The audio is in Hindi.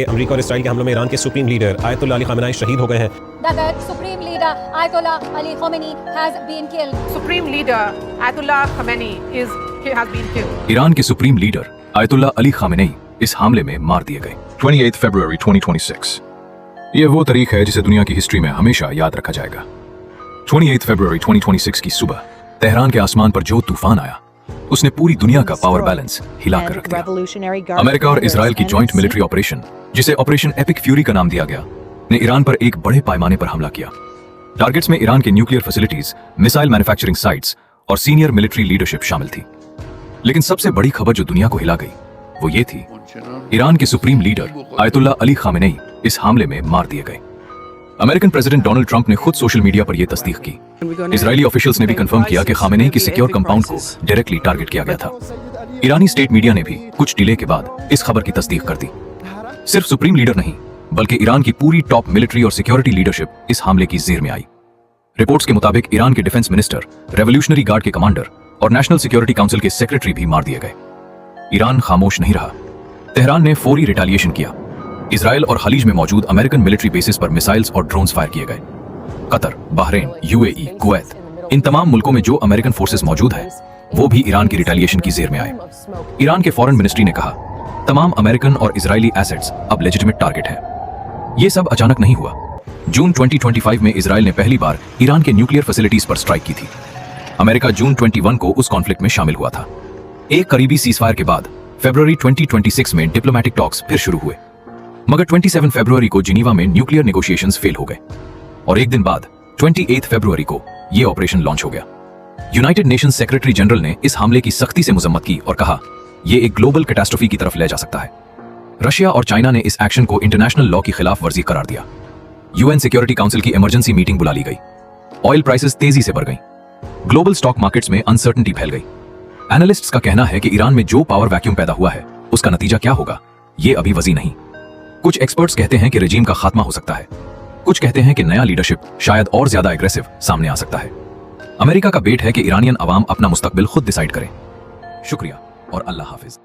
अमेरिका और इसराइल के हमलों में ईरान के supreme leader Ayatollah Ali Khamenei शहीद हो गए हैं। The Supreme Leader Ayatollah Ali Khamenei has been killed. Supreme Leader Ayatollah Khamenei has been killed. Iran के supreme leader Ayatollah Ali Khamenei इस हमले में मार दिए गए। 28 फरवरी 2026 ये वो तारीख है जिसे दुनिया की हिस्ट्री में हमेशा याद रखा जाएगा। 28 फरवरी 2026 की सुबह तेहरान के आसमान पर जो तूफान आया उसने पूरी दुनिया का पावर बैलेंस हिला कर रख दिया। अमेरिका और इजराइल की जॉइंट मिलिट्री ऑपरेशन, जिसे ऑपरेशन एपिक फ्यूरी का नाम दिया गया, ने ईरान पर एक बड़े पैमाने पर हमला किया। टारगेट्स में ईरान के nuclear facilities, missile manufacturing sites और सीनियर मिलिट्री लीडरशिप शामिल थी। लेकिन सबसे बड़ी खबर जो दुनिया को हिला गई वो ये थी, ईरान के supreme leader Ayatollah Ali Khamenei इस हमले में मार दिए गए। अमेरिकन प्रेसिडेंट डोनाल्ड ट्रंप ने खुद सोशल मीडिया पर यह तस्दीक की। इजरायली ऑफिशियल्स ने भी कंफर्म किया कि ख़ामेनी की सिक्योर कंपाउंड को डायरेक्टली टारगेट किया गया था। ईरानी स्टेट मीडिया ने भी कुछ डिले के बाद इस खबर की तस्दीक कर दी। सिर्फ सुप्रीम लीडर नहीं बल्कि ईरान की पूरी टॉप मिलिट्री और सिक्योरिटी लीडरशिप इस हमले की जेर में आई। रिपोर्ट्स के मुताबिक ईरान के डिफेंस मिनिस्टर, रेवोल्यूशनरी गार्ड के कमांडर और नेशनल सिक्योरिटी काउंसिल के सेक्रेटरी भी मार दिए गए। ईरान खामोश नहीं रहा। तेहरान ने फौरी रिटेलिएशन किया। इजराइल और खलीज में मौजूद अमेरिकन मिलिट्री बेसिस पर मिसाइल्स और ड्रोन्स फायर किए गए। कतर, बहरीन, यूएई, कुवैत, इन तमाम मुल्कों में जो अमेरिकन फोर्सेस मौजूद हैं वो भी ईरान की रिटेलिएशन की जेर में आए। ईरान के फॉरेन मिनिस्ट्री ने कहा, तमाम अमेरिकन और इजरायली एसेट्स अब लेजिटिमेट टारगेट हैं। ये सब अचानक नहीं हुआ। जून 2025 में इजराइल ने पहली बार ईरान के न्यूक्लियर फैसिलिटीज पर स्ट्राइक की थी। अमेरिका जून 21 को उस कॉन्फ्लिक्ट में शामिल हुआ था। एक करीबी सीजफायर के बाद फरवरी 2026 में डिप्लोमेटिक टॉक्स फिर शुरू हुए, मगर 27 फरवरी को जिनीवा में न्यूक्लियर नेगोशिएशंस फेल हो गए और एक दिन बाद 28 फरवरी को यह ऑपरेशन लॉन्च हो गया। यूनाइटेड नेशंस सेक्रेटरी जनरल ने इस हमले की सख्ती से मजम्मत की और कहा, यह एक ग्लोबल कैटास्ट्रोफी की तरफ ले जा सकता है। रशिया और चाइना ने इस एक्शन को इंटरनेशनल लॉ की खिलाफ वर्जी करार दिया। यूएन सिक्योरिटी काउंसिल की इमरजेंसी मीटिंग बुला ली गई। ऑयल प्राइसेस तेजी से बढ़ गई। ग्लोबल स्टॉक मार्केट्स में अनसर्टेनिटी फैल गई। एनालिस्ट्स का कहना है कि ईरान में जो पावर वैक्यूम पैदा हुआ है उसका नतीजा क्या होगा ये अभी वज़ी नहीं। कुछ एक्सपर्ट्स कहते हैं कि रेजीम का खात्मा हो सकता है। कुछ कहते हैं कि नया लीडरशिप शायद और ज्यादा एग्रेसिव सामने आ सकता है। अमेरिका का बेट है कि ईरानियन अवाम अपना मुस्तकबिल खुद डिसाइड करें। शुक्रिया और अल्लाह हाफिज।